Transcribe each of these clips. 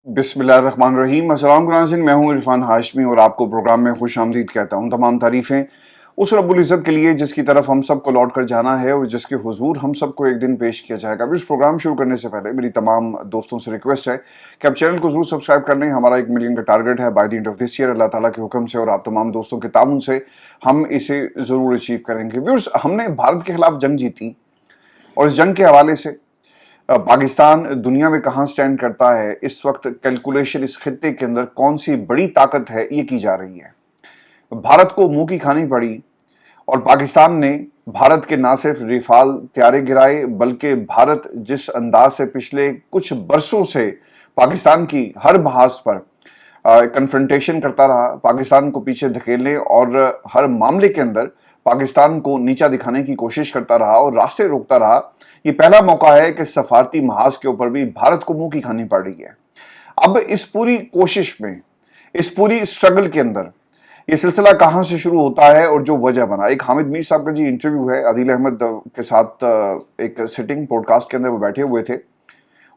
बिस्मिल्लाहिर्रहमानिर्रहीम। अस्सलाम नाज़रीन, मैं हूं इरफान हाशमी और आपको प्रोग्राम में खुश आमदीद कहता हूं। तमाम तारीफ़ें उस रब्बुल इज़्ज़त के लिए जिसकी तरफ हम सबको लौट कर जाना है और जिसके हुजूर हम सबको एक दिन पेश किया जाएगा। अभी इस प्रोग्राम शुरू करने से पहले मेरी तमाम दोस्तों से रिक्वेस्ट है कि आप चैनल को ज़रूर सब्सक्राइब कर लें। हमारा 1 मिलियन का टारगेट है by the end of this year. अल्लाह ताला के हुक्म से और आप तमाम दोस्तों के ताउन से हम इसे ज़रूर अचीव करेंगे। व्यूअर्स, हमने भारत के खिलाफ जंग जीती और इस जंग के हवाले से पाकिस्तान दुनिया में कहाँ स्टैंड करता है, इस वक्त कैलकुलेशन इस खित्ते के अंदर कौन सी बड़ी ताकत है, ये की जा रही है। भारत को मुंह की खानी पड़ी और पाकिस्तान ने भारत के ना सिर्फ रिफाल त्यारे गिराए, बल्कि भारत जिस अंदाज से पिछले कुछ बरसों से पाकिस्तान की हर महाज पर कन्फ्रंटेशन करता रहा, पाकिस्तान को पीछे धकेलने और हर मामले के अंदर पाकिस्तान को नीचा दिखाने की कोशिश करता रहा और रास्ते रोकता रहा। ये पहला मौका है कि सफारती महाज के ऊपर भी भारत को मुंह की खानी पड़ रही है। अब इस पूरी कोशिश में, इस पूरी स्ट्रगल के अंदर ये सिलसिला कहाँ से शुरू होता है और जो वजह बना, एक हामिद मीर साहब का जी इंटरव्यू है आदिल अहमद के साथ, एक सिटिंग पॉडकास्ट के अंदर वो बैठे हुए थे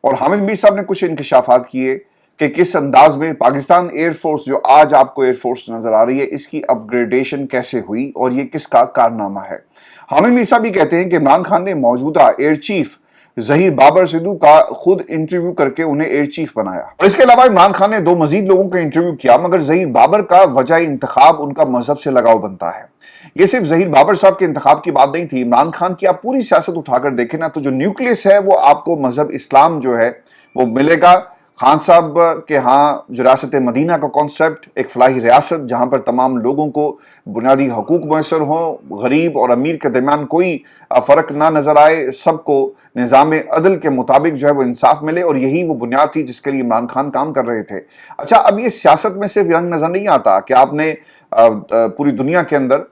और हामिद मीर साहब ने कुछ इंकशाफात किए कि किस अंदाज में पाकिस्तान एयरफोर्स जो आज आपको एयरफोर्स नजर आ रही है, इसकी अपग्रेडेशन कैसे हुई और ये किसका कारनामा है। हामिद मीर साहब ये कहते हैं कि इमरान खान ने मौजूदा एयर चीफ जहीर बाबर सिद्धू का खुद इंटरव्यू करके उन्हें एयर चीफ बनाया और इसके अलावा इमरान खान ने 2 मजीद लोगों का इंटरव्यू किया, मगर जहीर बाबर का वजह इंतखाब उनका मजहब से लगाव बनता है। ये सिर्फ जहीर बाबर साहब के इंतखाब की बात नहीं थी। इमरान खान की आप पूरी सियासत उठाकर देखें ना, तो जो न्यूक्लियस है वो आपको मजहब इस्लाम जो है वो मिलेगा। खान साहब के यहाँ जो रियासत मदीना का कॉन्सेप्ट, एक फलाही रियासत जहाँ पर तमाम लोगों को बुनियादी हकूक मैसर हों, गरीब और अमीर के दरमियान कोई फ़र्क ना नज़र आए, सबको निज़ाम अदल के मुताबिक जो है वो इंसाफ मिले, और यही वो बुनियाद थी जिसके लिए इमरान खान काम कर रहे थे। अच्छा, अब ये सियासत में सिर्फ रंग नज़र नहीं आता कि आपने पूरी दुनिया के अंदर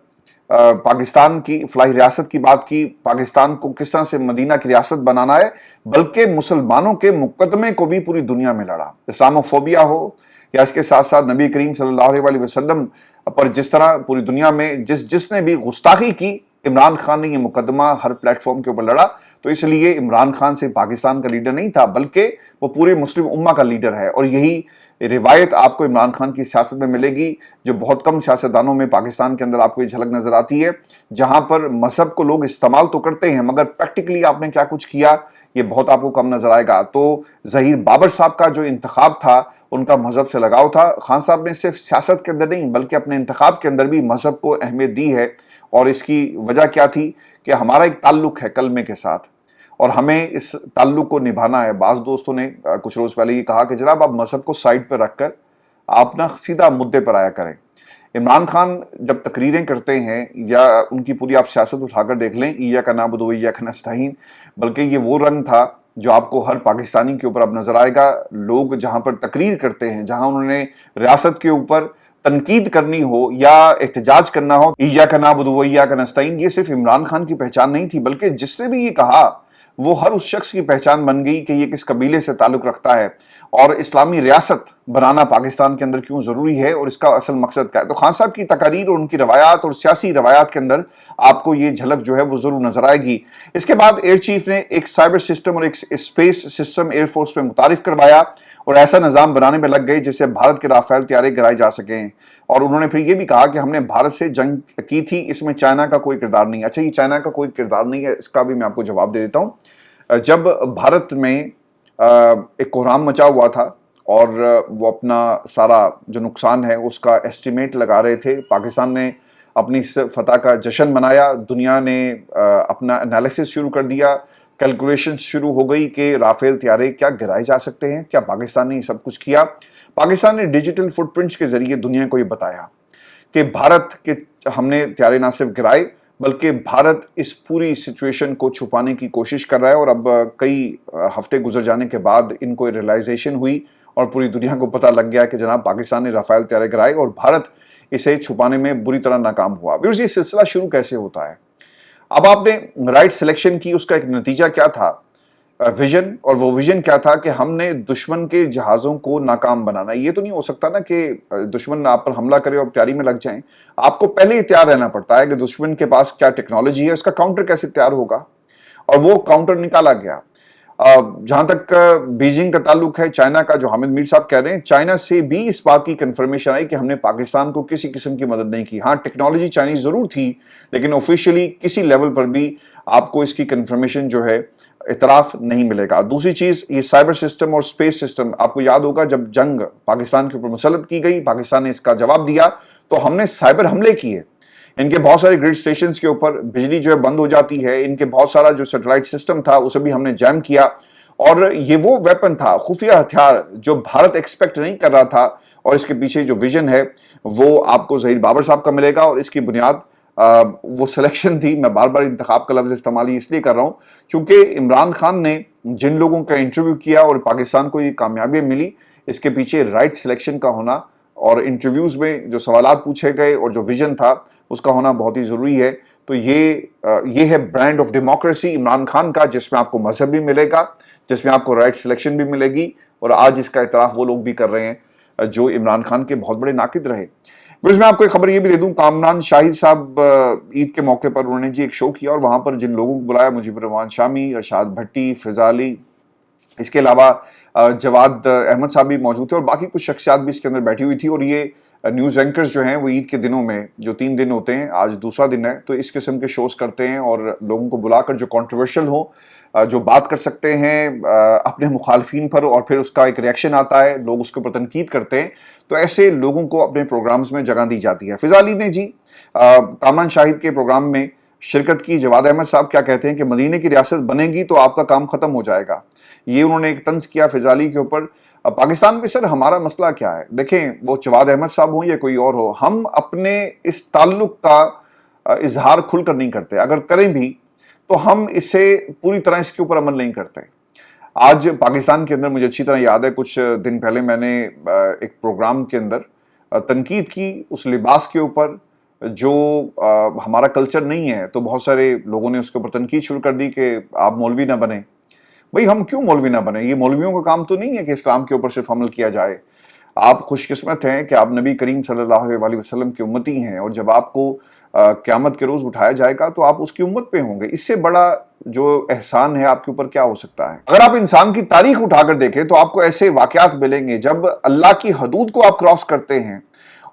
पाकिस्तान की फलाही रियासत की बात की, पाकिस्तान को किस तरह से मदीना की रियासत बनाना है, बल्कि मुसलमानों के मुकदमे को भी पूरी दुनिया में लड़ा। इस्लामोफोबिया हो या इसके साथ साथ नबी करीम सल्लल्लाहु अलैहि वसल्लम पर जिस तरह पूरी दुनिया में जिसने भी गुस्ताखी की, इमरान खान ने ये मुकदमा हर प्लेटफॉर्म के ऊपर लड़ा। तो इसलिए इमरान खान से पाकिस्तान का लीडर नहीं था, बल्कि वो पूरे मुस्लिम उम्मा का लीडर है। और यही रिवायत आपको इमरान खान की सियासत में मिलेगी, जो बहुत कम सियासतदानों में पाकिस्तान के अंदर आपको ये झलक नजर आती है, जहां पर मजहब को लोग इस्तेमाल तो करते हैं मगर प्रैक्टिकली आपने क्या कुछ किया ये बहुत आपको कम नजर आएगा। तो जहीर बाबर साहब का जो इंतखाब था, उनका मजहब से लगाव था। खान साहब ने सिर्फ सियासत के अंदर नहीं बल्कि अपने इंतखाब के अंदर भी मजहब को अहमियत दी है। और इसकी वजह क्या थी कि हमारा एक ताल्लुक है कलमे के साथ और हमें इस ताल्लुक को निभाना है। बाज़ दोस्तों ने कुछ रोज़ पहले ये कहा कि जनाब आप मजहब को साइड पर रखकर आप ना सीधा मुद्दे पर आया करें। इमरान खान जब तकरीरें करते हैं या उनकी पूरी आप सियासत उठाकर देख लें, इय्याका नअबुदु व इय्याका नस्तईन, बल्कि ये वो रंग था जो आपको हर पाकिस्तानी के ऊपर अब नजर आएगा। लोग जहां पर तकरीर करते हैं, जहां उन्होंने रियासत के ऊपर तनकीद करनी हो या एहतजाज करना हो, इय्याका नअबुदु व इय्याका नस्तईन, ये सिर्फ इमरान खान की पहचान नहीं थी, बल्कि जिसने भी ये कहा वो हर उस शख्स की पहचान बन गई कि ये किस कबीले से ताल्लुक रखता है और इस्लामी रियासत बनाना पाकिस्तान के अंदर क्यों ज़रूरी है और इसका असल मकसद क्या है। तो खान साहब की तकारीर और उनकी रवायात और सियासी रवायात के अंदर आपको ये झलक जो है वो ज़रूर नजर आएगी। इसके बाद एयर चीफ ने एक साइबर सिस्टम और एक स्पेस सिस्टम एयरफोर्स में मुतारिफ करवाया और ऐसा निज़ाम बनाने में लग गए जिससे भारत के राफेल त्यारे गिराए जा सकें। और उन्होंने फिर ये भी कहा कि हमने भारत से जंग की थी, इसमें चाइना का कोई किरदार नहीं है। अच्छा, ये चाइना का कोई किरदार नहीं है, इसका भी मैं आपको जवाब दे देता हूँ। जब भारत में एक कोहराम मचा हुआ था और वो अपना सारा जो नुकसान है उसका एस्टिमेट लगा रहे थे, पाकिस्तान ने अपनी इस फतह का जश्न मनाया, दुनिया ने अपना एनालिसिस शुरू कर दिया, कैलकुलेशन शुरू हो गई कि राफेल त्यारे क्या गिराए जा सकते हैं। क्या पाकिस्तान ने सब कुछ किया? पाकिस्तान ने डिजिटल फुटप्रिंट्स के जरिए दुनिया को ये बताया कि भारत के हमने त्यारे ना सिर्फ गिराए बल्कि भारत इस पूरी सिचुएशन को छुपाने की कोशिश कर रहा है। और अब कई हफ्ते गुजर जाने के बाद इनको रियलाइजेशन हुई और पूरी दुनिया को पता लग गया कि जनाब पाकिस्तान ने राफेल त्यारे गिराए और भारत इसे छुपाने में बुरी तरह नाकाम हुआ। व्यूअर्स, ये सिलसिला शुरू कैसे होता है? अब आपने राइट सिलेक्शन की, उसका एक नतीजा क्या था? विजन। और वो विजन क्या था कि हमने दुश्मन के जहाज़ों को नाकाम बनाना। ये तो नहीं हो सकता ना कि दुश्मन आप पर हमला करे और तैयारी में लग जाएं। आपको पहले ही तैयार रहना पड़ता है कि दुश्मन के पास क्या टेक्नोलॉजी है, उसका काउंटर कैसे तैयार होगा, और वो काउंटर निकाला गया। जहां तक बीजिंग का ताल्लुक है, चाइना का, जो हामिद मीर साहब कह रहे हैं, चाइना से भी इस बात की कंफर्मेशन आई कि हमने पाकिस्तान को किसी किस्म की मदद नहीं की। हाँ, टेक्नोलॉजी चाइनीज जरूर थी, लेकिन ऑफिशियली किसी लेवल पर भी आपको इसकी कंफर्मेशन जो है, इतराफ नहीं मिलेगा। दूसरी चीज, ये साइबर सिस्टम और स्पेस सिस्टम, आपको याद होगा जब जंग पाकिस्तान के ऊपर मुसल्लत की गई, पाकिस्तान ने इसका जवाब दिया, तो हमने साइबर हमले किए। इनके बहुत सारे ग्रिड स्टेशन के ऊपर बिजली जो है बंद हो जाती है, इनके बहुत सारा जो सैटेलाइट सिस्टम था उसे भी हमने जैम किया। और ये वो वेपन था, खुफिया हथियार, जो भारत एक्सपेक्ट नहीं कर रहा था, और इसके पीछे जो विजन है वो आपको ज़हीर बाबर साहब का मिलेगा। और इसकी बुनियाद वो सिलेक्शन थी। मैं बार बार इंतखाब का लफ्ज इस्तेमाल इसलिए कर रहा हूं क्योंकि इमरान खान ने जिन लोगों का इंटरव्यू किया और पाकिस्तान को ये कामयाबी मिली, इसके पीछे राइट सिलेक्शन का होना और इंटरव्यूज में जो सवालात पूछे गए और जो विजन था उसका होना बहुत ही जरूरी है। तो ये है brand of democracy Imran Khan का, जिसमें आपको मजहब भी मिलेगा, जिसमें आपको राइट सिलेक्शन भी मिलेगी। और आज इसका इतराफ वो लोग भी कर रहे हैं जो इमरान खान के बहुत बड़े नाकिद रहे। फिर मैं आपको एक खबर ये भी दे दूं, कामरान शाहिद साहब ईद के मौके पर उन्होंने जी एक शो किया और वहां पर जिन लोगों को बुलाया, मुजीबर रहमान शामी, अरशाद भट्टी, फिजा अली, इसके अलावा जवाद अहमद साहब भी मौजूद थे और बाकी कुछ शख्सियात भी इसके अंदर बैठी हुई थी। और ये न्यूज़ एंकर्स जो हैं वो ईद के दिनों में, जो 3 दिन होते हैं, आज दूसरा दिन है, तो इस किस्म के शोज करते हैं और लोगों को बुलाकर जो कंट्रोवर्शियल हो, जो बात कर सकते हैं अपने मुखालफिन पर, और फिर उसका एक रिएक्शन आता है, लोग उसके ऊपर तनकीद करते हैं, तो ऐसे लोगों को अपने प्रोग्राम्स में जगह दी जाती है। फिजा अली ने जी कामरान शाहिद के प्रोग्राम में शिरकत की। जवाद अहमद साहब क्या कहते हैं कि मदीने की रियासत बनेगी तो आपका काम खत्म हो जाएगा। ये उन्होंने एक तंज किया फिजा अली के ऊपर। पाकिस्तान में सर हमारा मसला क्या है? देखें, वो जवाद अहमद साहब हो या कोई और हो, हम अपने इस ताल्लुक का इजहार खुलकर नहीं करते। अगर करें भी तो हम इसे पूरी तरह इसके ऊपर अमल नहीं करते। आज पाकिस्तान के अंदर मुझे अच्छी तरह याद है, कुछ दिन पहले मैंने एक प्रोग्राम के अंदर तनकीद की उस लिबास के ऊपर जो हमारा कल्चर नहीं है, तो बहुत सारे लोगों ने उसके ऊपर तनकीद शुरू कर दी कि आप मौलवी ना बने। भाई, हम क्यों मौलवी ना बने? ये मौलवियों का काम तो नहीं है कि इस्लाम के ऊपर सिर्फ अमल किया जाए। आप खुशकिस्मत हैं कि आप नबी करीम सल्लल्लाहु अलैहि वसल्लम की उम्मती हैं, और जब आपको क़यामत के रोज़ उठाया जाएगा तो आप उसकी उम्मत पे होंगे। इससे बड़ा जो एहसान है आपके ऊपर क्या हो सकता है? अगर आप इंसान की तारीख उठाकर देखें तो आपको ऐसे वाक़यात मिलेंगे जब अल्लाह की हदूद को आप क्रॉस करते हैं,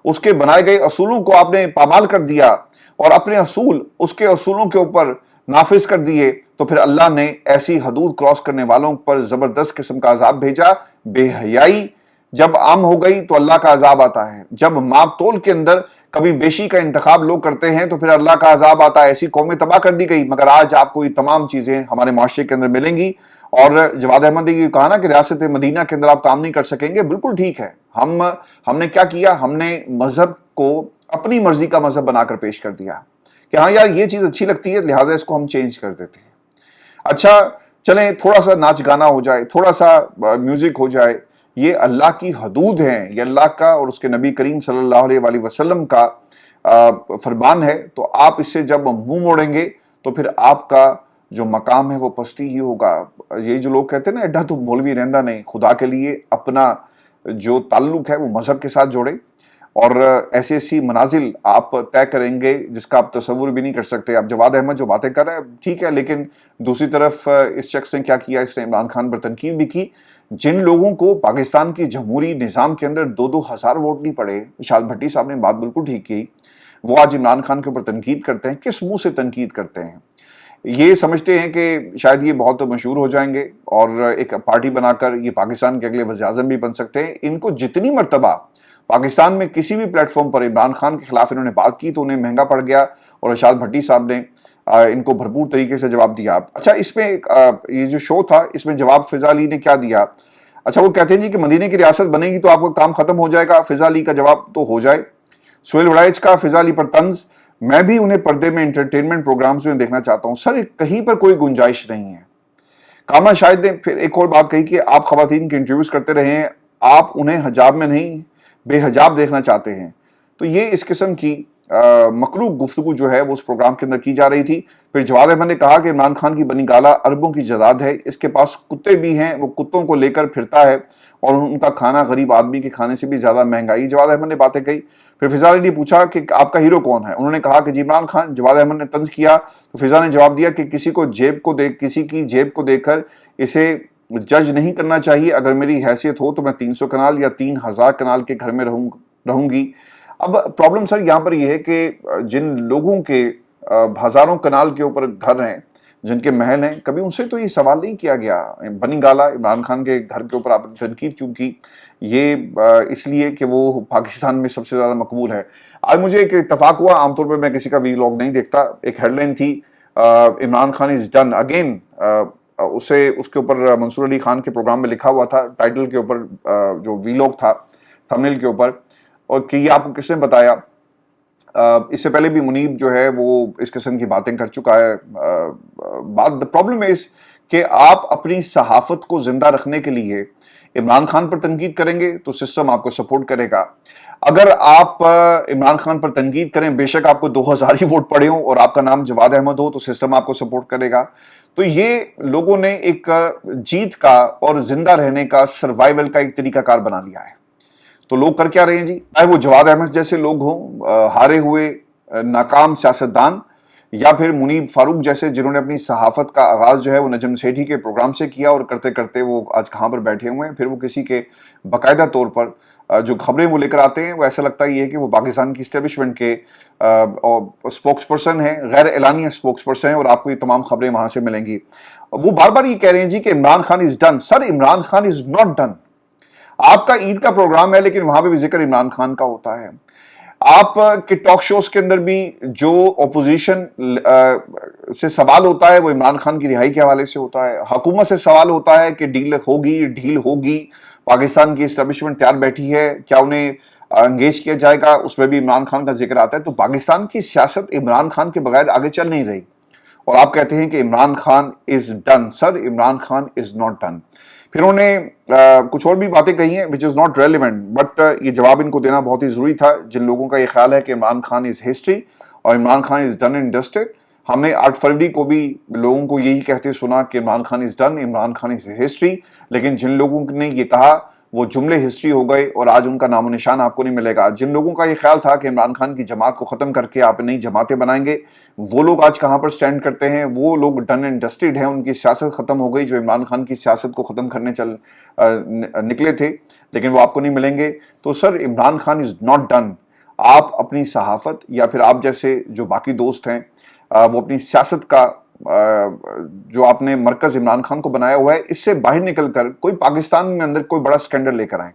उसके बनाए गए असूलों को आपने पामाल कर दिया और अपने असूल उसके असूलों के ऊपर नाफिज कर दिए, तो फिर अल्लाह ने ऐसी हदूद क्रॉस करने वालों पर जबरदस्त किस्म का अजाब भेजा। बेहयाई जब आम हो गई तो अल्लाह का अजाब आता है। जब माप तोल के अंदर कभी बेशी का इंतखाब लोग करते हैं तो फिर अल्लाह का अजाब आता है। ऐसी कौमें तबाह कर दी गई। मगर आज आपको ये तमाम चीजें हमारे माशरे के अंदर मिलेंगी। और जवाद अहमद ने कहा ना कि रियासत मदीना के अंदर आप काम नहीं कर सकेंगे, बिल्कुल ठीक है। हमने क्या किया? हमने मजहब को अपनी मर्जी का मजहब बनाकर पेश कर दिया कि हाँ यार, ये चीज अच्छी लगती है, लिहाजा इसको हम चेंज कर देते हैं। अच्छा, चलें थोड़ा सा नाच गाना हो जाए, थोड़ा सा म्यूजिक हो जाए, ये अल्लाह की हदूद हैं, ये अल्लाह का और उसके नबी करीम सल्लल्लाहु अलैहि वसल्लम का फरमान है। तो आप इससे जब मुंह मोड़ेंगे तो फिर आपका जो मकाम है वो पस्ती ही होगा। ये जो लोग कहते हैं ना, एड्डा तो मौलवी रहंदा नहीं, खुदा के लिए अपना जो ताल्लुक है वो मजहब के साथ जोड़े और ऐसी ऐसी मनाजिल आप तय करेंगे जिसका आप तस्वुर भी नहीं कर सकते। अब जवाद अहमद जो बातें कर रहे हैं ठीक है, लेकिन दूसरी तरफ इस शख्स ने क्या किया? इसने इमरान खान पर तनकीद भी की। जिन लोगों को पाकिस्तान की जमहूरी निज़ाम के अंदर 2-2 हज़ार वोट नहीं पड़े, अरशाद भट्टी साहब ने बात बिल्कुल ठीक की, वो आज इमरान खान के ऊपर तनकीद करते हैं। किस मुंह से तनकीद करते हैं? ये समझते हैं कि शायद ये बहुत मशहूर हो जाएंगे और एक पार्टी बनाकर ये पाकिस्तान के अगले वज़ीर-ए-आज़म भी बन सकते हैं। इनको जितनी मर्तबा पाकिस्तान में किसी भी प्लेटफॉर्म पर इमरान खान के खिलाफ इन्होंने बात की तो उन्हें महंगा पड़ गया और अरशाद भट्टी साहब ने इनको भरपूर तरीके से जवाब दिया। अच्छा, इसमें ये जो शो था इसमें जवाब फिजा अली ने क्या दिया? अच्छा, वो कहते हैं जी कि मदीने की रियासत बनेगी तो आपका काम खत्म हो जाएगा। फिजा अली का जवाब तो हो जाए। सुहेल वड़ाइच का फिजा अली पर तंज, मैं भी उन्हें पर्दे में एंटरटेनमेंट प्रोग्राम्स में देखना चाहता हूं। सर, कहीं पर कोई गुंजाइश नहीं है। कामरान शाहिद ने फिर एक और बात कही कि आप खवातीन के इंटरव्यूज करते रहे हैं, आप उन्हें हिजाब में नहीं बेहिजाब देखना चाहते हैं। तो ये इस किस्म की मकरूह गुफ्तगू जो है वो उस प्रोग्राम के अंदर की जा रही थी। फिर जवाद अहमद ने कहा कि इमरान खान की बनी गाला अरबों की जायदाद है, इसके पास कुत्ते भी हैं, वो कुत्तों को लेकर फिरता है और उनका खाना गरीब आदमी के खाने से भी ज्यादा महंगाई। जवाद अहमद ने बातें कही। फिर फिजा अली ने पूछा कि आपका हीरो कौन है, उन्होंने कहा कि जी इमरान खान। जवाद अहमद ने तंज किया तो फिजा ने जवाब दिया कि किसी की जेब को देखकर इसे जज नहीं करना चाहिए, अगर मेरी हैसियत हो तो मैं 300 कनाल या 3000 कनाल के घर में रहूंगी। अब प्रॉब्लम सर यहाँ पर यह है कि जिन लोगों के हजारों कनाल के ऊपर घर हैं, जिनके महल हैं, कभी उनसे तो ये सवाल नहीं किया गया बनी गाला इमरान खान के घर के ऊपर आपने तनकीद क्यों की? ये इसलिए कि वो पाकिस्तान में सबसे ज्यादा मकबूल है। आज मुझे एक इत्तेफाक हुआ, आमतौर पर मैं किसी का वीलॉग नहीं देखता, एक हेडलाइन थी Imran Khan is done again. उसे उसके ऊपर मंसूर अली खान के प्रोग्राम में लिखा हुआ था, टाइटल के ऊपर जो वीलॉग था थंबनेल के ऊपर, और कि ये आपको किसने बताया। इससे पहले भी मुनीब जो है वो इस किस्म की बातें कर चुका है। द प्रॉब्लम इज कि आप अपनी सहाफत को जिंदा रखने के लिए इमरान खान पर तनकीद करेंगे तो सिस्टम आपको सपोर्ट करेगा। अगर आप इमरान खान पर तनकीद करें, बेशक आपको 2000 ही वोट पड़े हो और आपका नाम जवाद अहमद हो, तो सिस्टम आपको सपोर्ट करेगा। तो ये लोगों ने एक जीत का और जिंदा रहने का, सर्वाइवल का एक तरीकाकार बना लिया है। तो लोग कर क्या रहे हैं जी, चाहे वो जवाद अहमद जैसे लोग हों, हारे हुए नाकाम सियासतदान, या फिर मुनीब फारूक जैसे जिन्होंने अपनी सहाफत का आगाज जो है वो नजम सेठी के प्रोग्राम से किया और करते करते वो आज कहाँ पर बैठे हुए हैं। फिर वो किसी के बाकायदा तौर पर जो खबरें वो लेकर आते हैं, वो ऐसा लगता ही है कि वो पाकिस्तान की इस्टेब्लिशमेंट के स्पोक्स पर्सन है, गैर एलानिया स्पोक्स पर्सन है, और आपको ये तमाम खबरें वहां से मिलेंगी। वो बार बार ये कह रहे हैं जी कि Imran Khan is done. Sir Imran Khan is not done. आपका ईद का प्रोग्राम है लेकिन वहां पे भी जिक्र इमरान खान का होता है। आप के टॉक शोज के अंदर भी जो ओपोजिशन से सवाल होता है वो इमरान खान की रिहाई के हवाले से होता है। हुकूमत से सवाल होता है कि ढील होगी, पाकिस्तान की एस्टेब्लिशमेंट तैयार बैठी है, क्या उन्हें एंगेज किया जाएगा, उसमें भी इमरान खान का जिक्र आता है। तो पाकिस्तान की सियासत इमरान खान के बगैर आगे चल नहीं रही, और आप कहते हैं कि Imran Khan is done. Sir Imran Khan is not done. फिर उन्होंने कुछ और भी बातें कही हैं which is not relevant, but ये जवाब इनको देना बहुत ही जरूरी था। जिन लोगों का ये ख्याल है कि इमरान खान इज हिस्ट्री और Imran Khan is done and dusted, हमने 8 फरवरी को भी लोगों को यही कहते सुना कि Imran Khan is done, Imran Khan is history. लेकिन जिन लोगों ने ये कहा वो जुमले हिस्ट्री हो गए और आज उनका नामो निशान आपको नहीं मिलेगा। जिन लोगों का ये ख्याल था कि इमरान खान की जमात को खत्म करके आप नई जमातें बनाएंगे, वो लोग आज कहां पर स्टैंड करते हैं? वो लोग डन एंड डस्टेड हैं, उनकी सियासत खत्म हो गई। जो इमरान खान की सियासत को खत्म करने निकले थे, लेकिन वो आपको नहीं मिलेंगे। तो sir Imran Khan is not done. आप अपनी सहाफत या फिर आप जैसे जो बाकी दोस्त हैं, वो अपनी सियासत का जो आपने मरकज इमरान खान को बनाया हुआ है, इससे बाहर निकलकर कोई पाकिस्तान में अंदर कोई बड़ा स्कैंडल लेकर आए,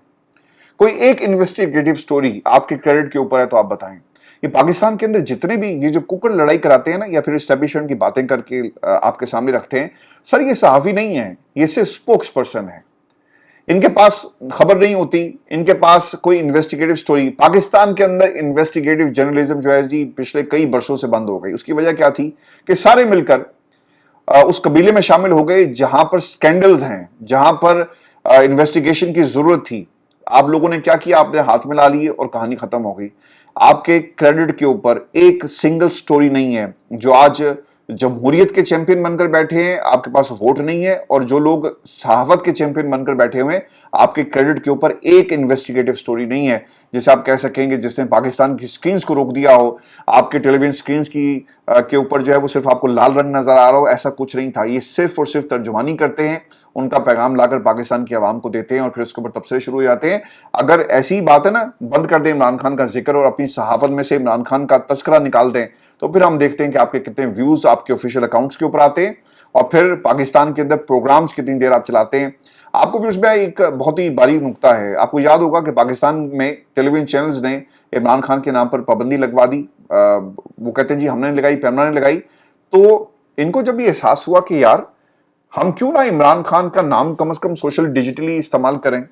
कोई एक इन्वेस्टिगेटिव स्टोरी आपके क्रेडिट के ऊपर है तो आप बताएं। ये पाकिस्तान के अंदर जितने भी ये जो कुकर लड़ाई कराते हैं ना, या फिर एस्टेब्लिशमेंट की बातें करके आपके सामने रखते हैं, सर ये सहाफी नहीं है, ये सिर्फ स्पोक्स पर्सन है। इनके पास खबर नहीं होती, इनके पास कोई इन्वेस्टिगेटिव स्टोरी। पाकिस्तान के अंदर इन्वेस्टिगेटिव जर्नलिज्म जो है जी पिछले कई बरसों से बंद हो गई। उसकी वजह क्या थी कि सारे मिलकर उस कबीले में शामिल हो गए जहां पर स्कैंडल्स हैं, जहां पर इन्वेस्टिगेशन की जरूरत थी। आप लोगों ने क्या किया, आपने हाथ मिला लिए और कहानी खत्म हो गई। आपके क्रेडिट के ऊपर एक सिंगल स्टोरी नहीं है। जो आज जमहूरियत के चैंपियन बनकर बैठे हैं, आपके पास वोट नहीं है, और जो लोग सहाफत के चैंपियन बनकर बैठे हुए हैं, आपके क्रेडिट के ऊपर एक इन्वेस्टिगेटिव स्टोरी नहीं है जिसे आप कह सकेंगे जिसने पाकिस्तान की स्क्रीन्स को रोक दिया हो। आपके टेलीविजन स्क्रीन्स की के ऊपर जो है वो सिर्फ आपको लाल रंग नजर आ रहा हो, ऐसा कुछ नहीं था। ये सिर्फ और सिर्फ तर्जुमानी करते हैं, उनका पैगाम लाकर पाकिस्तान की आवाम को देते हैं और फिर उसके ऊपर तबसरे शुरू हो जाते हैं। अगर ऐसी बात है ना, बंद कर दें इमरान खान का जिक्र और अपनी सहाफत में से इमरान खान का तस्करा निकाल दें, तो फिर हम देखते हैं कि आपके कितने व्यूज आपके ऑफिशियल अकाउंट्स के ऊपर आते हैं, और फिर पाकिस्तान के अंदर प्रोग्राम्स कितनी देर आप चलाते हैं। आपको भी उसमें एक बहुत ही बारीक नुक्ता है। आपको याद होगा कि पाकिस्तान में टेलीविजन चैनल्स ने इमरान खान के नाम पर पाबंदी लगवा दी। वो कहते हैं जी हमने लगाई, पैमरा ने लगाई। तो इनको जब ये एहसास हुआ कि यार हम क्यों ना इमरान खान का नाम कम से कम सोशल डिजिटली इस्तेमाल करें,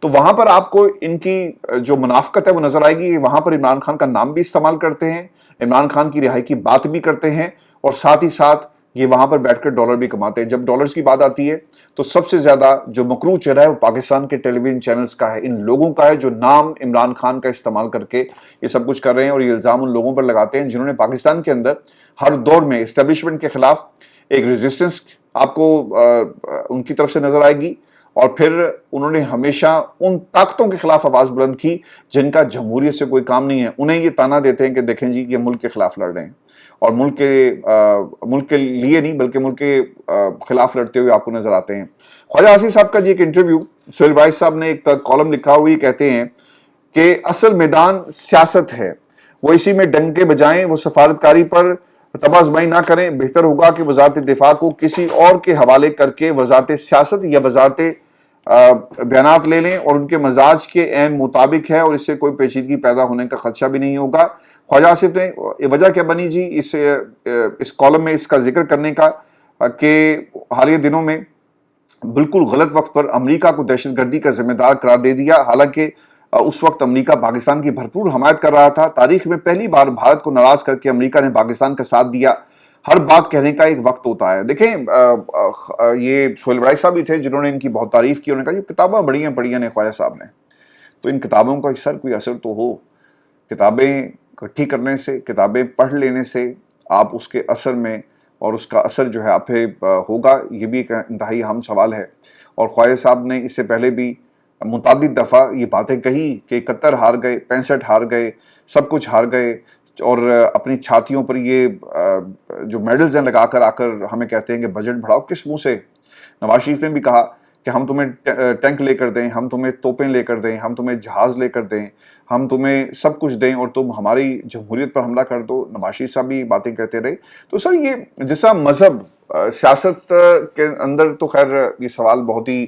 तो वहां पर आपको इनकी जो मुनाफकत है वो नजर आएगी। वहां पर इमरान खान का नाम भी इस्तेमाल करते हैं, इमरान खान की रिहाई की बात भी करते हैं, और साथ ही साथ یہ وہاں پر بیٹھ کر ڈالر بھی کماتے ہیں. جب ڈالرز کی بات آتی ہے تو سب سے زیادہ جو مکروہ چہرہ ہے وہ پاکستان کے ٹیلی ویژن چینلز کا ہے, ان لوگوں کا ہے جو نام عمران خان کا استعمال کر کے یہ سب کچھ کر رہے ہیں, اور یہ الزام ان لوگوں پر لگاتے ہیں جنہوں نے پاکستان کے اندر ہر دور میں اسٹیبلشمنٹ کے خلاف ایک ریزسٹنس آپ کو ان کی طرف سے نظر آئے گی, اور پھر انہوں نے ہمیشہ ان طاقتوں کے خلاف آواز بلند کی جن کا جمہوریت سے کوئی کام نہیں ہے. انہیں یہ تانا دیتے ہیں کہ دیکھیں جی یہ ملک کے خلاف لڑ رہے ہیں, اور ملک کے لیے نہیں بلکہ ملک کے خلاف لڑتے ہوئے آپ کو نظر آتے ہیں. خواجہ آصف صاحب کا جی ایک انٹرویو, سہیل وائس صاحب نے ایک کالم لکھا ہوئی, کہتے ہیں کہ اصل میدان سیاست ہے, وہ اسی میں ڈنکے بجائیں, وہ سفارتکاری پر تباہ آزمائی نہ کریں. بہتر ہوگا کہ وزارت دفاع کو کسی اور کے حوالے کر کے وزارت سیاست یا وزارت بیانات لے لیں, اور ان کے مزاج کے عین مطابق ہے, اور اس سے کوئی پیچیدگی پیدا ہونے کا خدشہ بھی نہیں ہوگا. خواجہ آصف نے وجہ کیا بنی جی اس کالم میں اس کا ذکر کرنے کا, کہ حالیہ دنوں میں بالکل غلط وقت پر امریکہ کو دہشت گردی کا ذمہ دار قرار دے دیا, حالانکہ اس وقت امریکہ پاکستان کی بھرپور حمایت کر رہا تھا. تاریخ میں پہلی بار بھارت کو ناراض کر کے امریکہ نے پاکستان کا ساتھ دیا. ہر بات کہنے کا ایک وقت ہوتا ہے. دیکھیں یہ سہیل وائس صاحب بھی تھے جنہوں نے ان کی بہت تعریف کی, انہوں نے کہا یہ کتابیں بڑی پڑھی ہیں خواجہ صاحب نے, تو ان کتابوں کا اکثر کوئی اثر تو ہو. کتابیں اکٹھی کرنے سے, کتابیں پڑھ لینے سے آپ اس کے اثر میں, اور اس کا اثر جو ہے آپ پہ ہوگا, یہ بھی ایک انتہائی اہم سوال ہے. اور خواجہ صاحب نے اس سے پہلے بھی متعدد دفعہ یہ باتیں کہی کہ 71 ہار گئے, 65 ہار گئے, سب کچھ ہار گئے, اور اپنی چھاتیوں پر یہ جو میڈلز ہیں لگا کر آ کر ہمیں کہتے ہیں کہ بجٹ بڑھاؤ. کس منہ سے؟ نواز شریف نے بھی کہا کہ ہم تمہیں ٹینک لے کر دیں, ہم تمہیں توپیں لے کر دیں, ہم تمہیں جہاز لے کر دیں, ہم تمہیں سب کچھ دیں, اور تم ہماری جمہوریت پر حملہ کر دو. نواز شریف صاحب بھی باتیں کہتے رہے. تو سر یہ جیسا مذہب سیاست کے اندر, تو خیر یہ سوال بہت ہی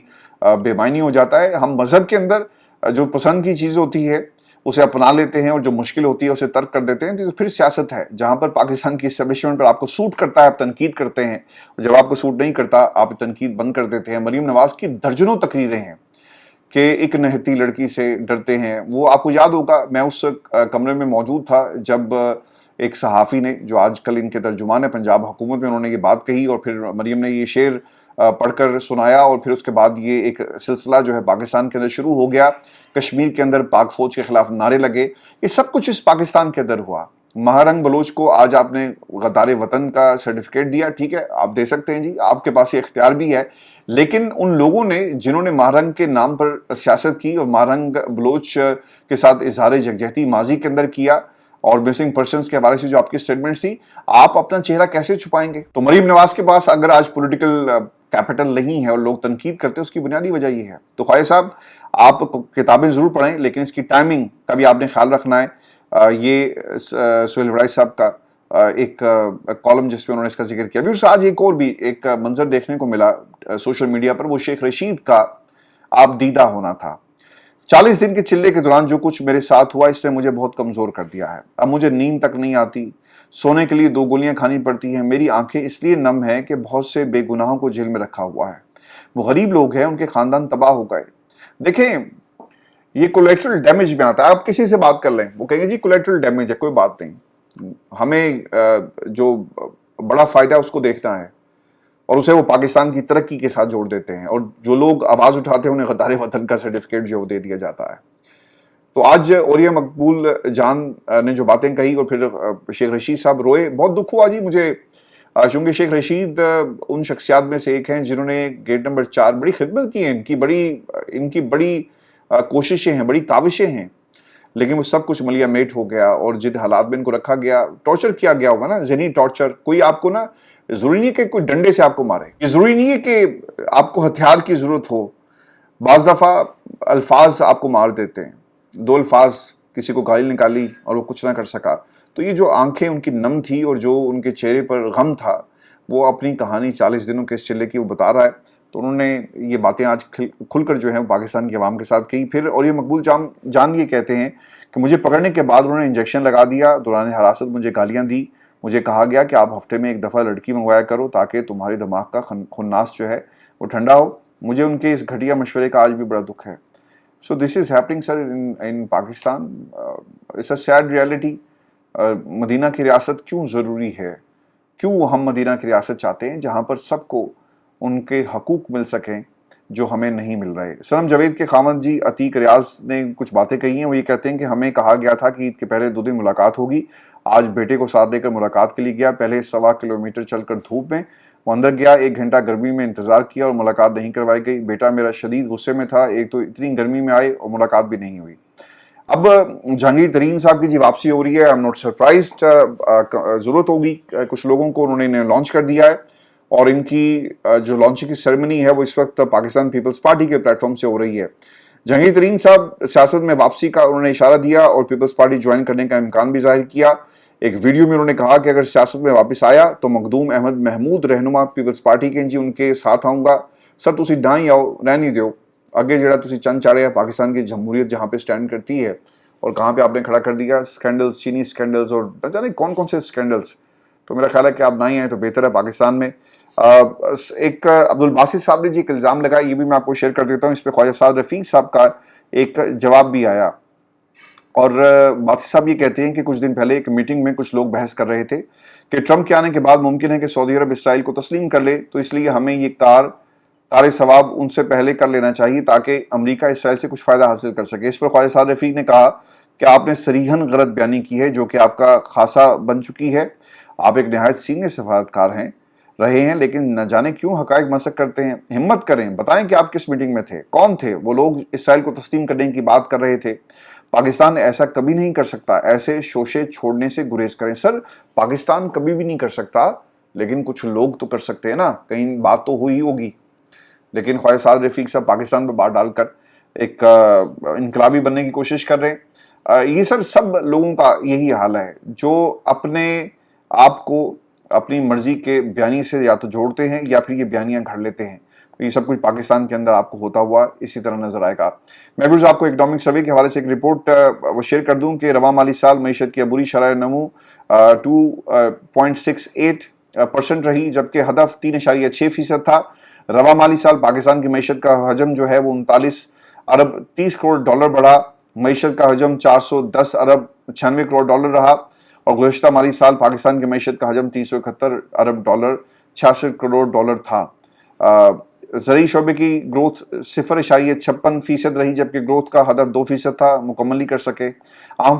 بے معنی ہو جاتا ہے. ہم مذہب کے اندر جو پسند کی چیز ہوتی ہے اسے اپنا لیتے ہیں, اور جو مشکل ہوتی ہے اسے ترک کر دیتے ہیں. تو پھر سیاست ہے جہاں پر پاکستان کی اسٹیبلشمنٹ پر آپ کو سوٹ کرتا ہے آپ تنقید کرتے ہیں, جب آپ کو سوٹ نہیں کرتا آپ تنقید بند کر دیتے ہیں. مریم نواز کی درجنوں تقریریں ہیں کہ ایک نہتی لڑکی سے ڈرتے ہیں. وہ آپ کو یاد ہوگا, میں اس کمرے میں موجود تھا جب ایک صحافی نے, جو آج کل ان کے ترجمان ہے پنجاب حکومت میں, انہوں نے یہ بات کہی, اور پھر مریم نے یہ شعر پڑھ کر سنایا, اور پھر اس کے بعد یہ ایک سلسلہ جو ہے پاکستان کے اندر شروع ہو گیا. کشمیر کے اندر پاک فوج کے خلاف نعرے لگے. یہ سب کچھ اس پاکستان کے اندر ہوا. مہارنگ بلوچ کو آج آپ نے غدار وطن کا سرٹیفکیٹ دیا, ٹھیک ہے آپ دے سکتے ہیں جی, آپ کے پاس یہ اختیار بھی ہے. لیکن ان لوگوں نے جنہوں نے مہارنگ کے نام پر سیاست کی, اور مہارنگ بلوچ کے ساتھ اظہار یکجہتی ماضی کے اندر کیا, اور مسنگ پرسنز کے حوالے سے جو آپ کی سٹیٹمنٹس تھی, آپ اپنا چہرہ کیسے چھپائیں گے؟ تو مریم نواز کے پاس اگر آج پولیٹیکل کیپٹل نہیں ہے اور لوگ تنقید کرتے ہیں, اس کی بنیادی وجہ یہ ہے. تو خواجہ صاحب آپ کتابیں ضرور پڑھیں, لیکن اس کی ٹائمنگ کا بھی آپ نے خیال رکھنا ہے. یہ سہیل وائس صاحب کا ایک کالم جس پہ انہوں نے اس کا ذکر کیا. ویورز آج ایک اور بھی ایک منظر دیکھنے کو ملا سوشل میڈیا پر, وہ شیخ رشید کا آپ دیدہ ہونا تھا. 40 دن کے چلے کے دوران جو کچھ میرے ساتھ ہوا اس نے مجھے بہت کمزور کر دیا ہے. اب مجھے نیند تک نہیں آتی, سونے کے لیے 2 گولیاں کھانی پڑتی ہیں. میری آنکھیں اس لیے نم ہیں کہ بہت سے بے گناہوں کو جیل میں رکھا ہوا ہے. وہ غریب لوگ ہیں, ان کے خاندان تباہ ہو گئے. دیکھیں یہ کولیٹرل ڈیمیج میں آتا ہے. آپ کسی سے بات کر لیں, وہ کہیں گے جی کولیٹرل ڈیمیج ہے, کوئی بات نہیں, ہمیں جو بڑا فائدہ ہے اس کو دیکھنا ہے, اور اسے وہ پاکستان کی ترقی کے ساتھ جوڑ دیتے ہیں. اور جو لوگ آواز اٹھاتے ہیں انہیں غدار وطن کا سرٹیفکیٹ جو دے دیا جاتا ہے. تو آج اوریا مقبول جان نے جو باتیں کہی, اور پھر شیخ رشید صاحب روئے, بہت دکھ ہوا جی مجھے, چونکہ شیخ رشید ان شخصیات میں سے ایک ہیں جنہوں نے گیٹ نمبر 4 بڑی خدمت کی ہے. ان کی بڑی کوششیں ہیں, بڑی کاوشیں ہیں, لیکن وہ سب کچھ ملیا میٹ ہو گیا. اور جن حالات میں ان کو رکھا گیا, ٹارچر کیا گیا ہوگا نا, ذہنی ٹارچر. کوئی آپ کو نا, ضروری نہیں ہے کہ کوئی ڈنڈے سے آپ کو مارے, یہ ضروری نہیں ہے کہ آپ کو ہتھیار کی ضرورت ہو. بعض دفعہ الفاظ آپ کو مار دیتے ہیں. 2 الفاظ کسی کو گالی نکالی اور وہ کچھ نہ کر سکا. تو یہ جو آنکھیں ان کی نم تھی اور جو ان کے چہرے پر غم تھا, وہ اپنی کہانی 40 دنوں کے اس چلے کی وہ بتا رہا ہے. تو انہوں نے یہ باتیں آج کھل کر جو ہیں پاکستان کی عوام کے ساتھ کہی. پھر اور یہ مقبول جان یہ کہتے ہیں کہ مجھے پکڑنے کے بعد انہوں نے انجیکشن لگا دیا, دوران حراست مجھے گالیاں دی. مجھے کہا گیا کہ آپ ہفتے میں 1 دفعہ لڑکی منگوایا کرو تاکہ تمہارے دماغ کا خناس جو ہے وہ ٹھنڈا ہو. مجھے ان کے اس گھٹیا مشورے کا آج بھی بڑا دکھ ہے. So this is happening sir in Pakistan. It's a sad reality. مدینہ کی ریاست کیوں ضروری ہے؟ क्यों हम मदीना की रियासत चाहते हैं जहाँ पर सबको उनके हकूक मिल सकें जो हमें नहीं मिल रहे। सनम जावेद के खामद जी अतीक रियाज ने कुछ बातें कही हैं। वो ये कहते हैं कि हमें कहा गया था कि ईद के पहले 2 दिन मुलाकात होगी। आज बेटे को साथ लेकर मुलाकात के लिए गया। पहले 1.25 किलोमीटर चलकर धूप में वो अंदर गया, 1 घंटा गर्मी में इंतजार किया और मुलाकात नहीं करवाई गई। बेटा मेरा शदीद गुस्से में था, एक तो इतनी गर्मी में आए और मुलाकात भी नहीं हुई। अब जहांगीर तरीन साहब की जी वापसी हो रही है। I am not surprised. जरूरत होगी कुछ लोगों को, उन्होंने इन्हें लॉन्च कर दिया है और इनकी जो लॉन्चिंग की सेरेमनी है वो इस वक्त पाकिस्तान पीपल्स पार्टी के प्लेटफॉर्म से हो रही है। जहांगीर तरीन साहब सियासत में वापसी का उन्होंने इशारा दिया और पीपल्स पार्टी ज्वाइन करने का इम्कान भी जाहिर किया। एक वीडियो में उन्होंने कहा कि अगर सियासत में वापस आया तो मखदूम अहमद महमूद रहनुमा पीपल्स पार्टी के जी उनके साथ आऊँगा। सर तुसी दाई आओ, रहनी दो अगे जरा तुसी चंद चाड़े पाकिस्तान की जमहूरियत जहाँ पे स्टैंड करती है और कहाँ पे आपने खड़ा कर दिया। स्कैंडल्स, चीनी स्कैंडल्स और न जाने कौन कौन से स्कैंडल्स। तो मेरा ख्याल है कि आप ना ही आए तो बेहतर है पाकिस्तान में। एक अब्दुल बासित साहब ने जी एक इल्ज़ाम लगाया, ये भी मैं आपको शेयर कर देता हूँ। इस पर ख्वाजा साद रफ़ीक साहब का एक जवाब भी आया और बासित साहब ये कहते हैं कि कुछ दिन पहले एक मीटिंग में कुछ लोग बहस कर रहे थे कि ट्रंप के आने के बाद मुमकिन है कि सऊदी अरब इसराइल को तस्लीम कर ले, तो इसलिए हमें ये तारे सवाब उनसे पहले कर लेना चाहिए ताकि अमेरिका इसराइल से कुछ फ़ायदा हासिल कर सके। इस पर ख्वाजा साद रफ़ीक ने कहा कि आपने सरीहन गलत बयानी की है जो कि आपका खासा बन चुकी है। आप एक नहायत सीनियर सफारतकार रहे हैं, लेकिन न जाने क्यों हकायक मसक करते हैं। हिम्मत करें, बताएं कि आप किस मीटिंग में थे, कौन थे वो लोग इसराइल को तस्लीम करने की बात कर रहे थे। पाकिस्तान ऐसा कभी नहीं कर सकता, ऐसे शोशे छोड़ने से गुरेज करें। सर पाकिस्तान कभी भी नहीं कर सकता, लेकिन कुछ लोग तो कर सकते हैं ना, कहीं बात तो हुई होगी। लेकिन ख्वाजा साद रफ़ीक साहब पाकिस्तान पर बात डालकर एक इनकलाबी बनने की कोशिश कर रहे हैं। ये सर सब लोगों का यही हाल है जो अपने आप को अपनी मर्जी के बयानी से या तो जोड़ते हैं या फिर ये बयानियां घड़ लेते हैं। तो ये सब कुछ पाकिस्तान के अंदर आपको होता हुआ इसी तरह नजर आएगा। मैं भी आपको इकनॉमिक सर्वे के हवाले से एक रिपोर्ट वो शेयर कर दूं कि रवा माली साल मईशत की अबूरी शरह नमू 2.68% रही, जबकि हदफ 3.6% था। रवा माली साल पाकिस्तान की मईशत का हजम जो है वो 39 अरब 30 करोड़ डॉलर बढ़ा। मईशत का हजम 410 अरब 96 करोड़ डॉलर रहा और गुज़श्ता माली साल पाकिस्तान की मईशत का हजम 371 अरब डॉलर 66 करोड़ डॉलर था। ज़रूरी शोबे की ग्रोथ 0.56% रही, जबकि ग्रोथ का हदफ 2% था, मुकम्मल नहीं कर सके। अहम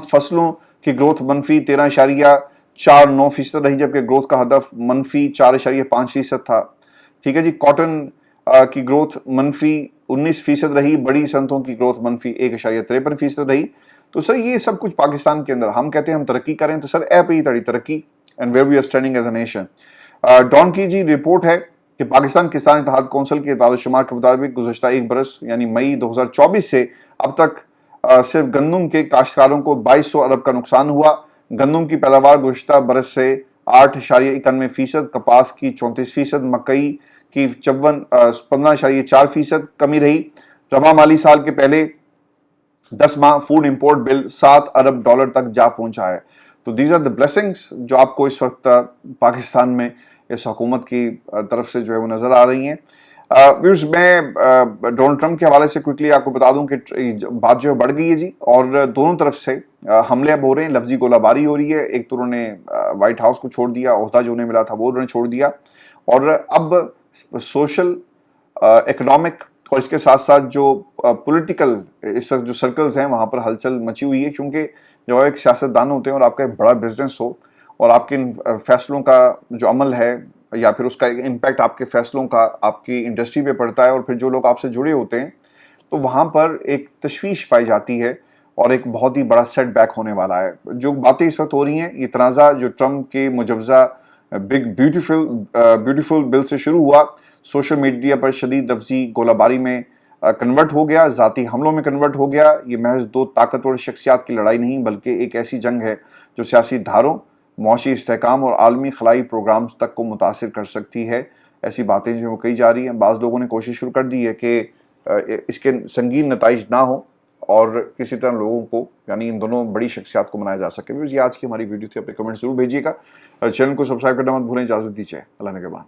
फसलों की ग्रोथ मनफी 13.49% रही, जबकि ग्रोथ का हदफ मनफी 4.5% था। ठीक है जी। कॉटन की ग्रोथ मनफी 19% रही, बड़ी सनतों की ग्रोथ मनफी 1.53% रही। तो सर ये सब कुछ पाकिस्तान के अंदर हम कहते हैं हम तरक्की करें, तो सर ऐप ही तड़ी तरक्की and where we are standing as a nation. Dawn की जी रिपोर्ट है कि पाकिस्तान किसान इत्तेहाद कौंसिल के तादाद-ओ-शुमार के मुताबिक गुज़श्ता एक बरस यानी मई 2024 से अब तक सिर्फ गंदम के काश्तकारों को 2200 अरब का नुकसान हुआ। गंदम की पैदावार गुज़श्ता बरस से 8.91%, कपास की 34%, मकई की 15.4% कमी रही। रवा माली साल के पहले 10 माह फूड इंपोर्ट बिल 7 अरब डॉलर तक जा पहुंचा है। तो दीज आर द ब्लेसिंग्स जो आपको इस वक्त पाकिस्तान में इस हुकूमत की तरफ से जो है वो नज़र आ रही हैं। व्यूअर्स, मैं डोनाल्ड ट्रंप के हवाले से क्विकली आपको बता दूं कि बात जो है बढ़ गई है जी, और दोनों तरफ से हमले अब हो रहे हैं, लफ्जी गोलाबारी हो रही है। एक तो उन्होंने व्हाइट हाउस को छोड़ दिया, ओहदा जो उन्हें मिला था वो उन्होंने छोड़ दिया, और अब सोशल इकोनॉमिक और इसके साथ साथ जो पॉलिटिकल इस वक्त जो सर्कल्स हैं वहाँ पर हलचल मची हुई है, क्योंकि जब आप एक सियासतदान होते हैं और आपका एक बड़ा बिजनेस हो और आपके इन फैसलों का जो अमल है या फिर उसका इम्पैक्ट आपके फैसलों का आपकी इंडस्ट्री पे पड़ता है और फिर जो लोग आपसे जुड़े होते हैं, तो वहाँ पर एक तशवीश पाई जाती है और एक बहुत ही बड़ा सेटबैक होने वाला है। जो बातें इस वक्त हो रही हैं, ये तनाज़ा जो ट्रंप के मुजवजा बिग ब्यूटीफुल बिल से शुरू हुआ, सोशल मीडिया पर शदीद लफ्जी गोलाबारी में कन्वर्ट हो गया, ज़ाती हमलों में कन्वर्ट हो गया। ये महज दो ताकतवर शख्सियात की लड़ाई नहीं, बल्कि एक ऐसी जंग है जो सियासी धारों, मुआशी इस्तेहकाम और आलमी खलाई प्रोग्राम्स तक को मुतासिर कर सकती है। ऐसी बातें जो कही जा रही हैं, बाज़ लोगों ने कोशिश शुरू कर दी है कि इसके संगीन नताइज ना हो और किसी तरह लोगों को, यानी इन दोनों बड़ी शख्सियात को मनाया जा सके। ये आज की हमारी वीडियो थी, अपने कमेंट जरूर भेजिएगा। चैनल को सब्सक्राइब करना मत भूलें। इजाज़त दीजिए, अल्लाह ने के बाद।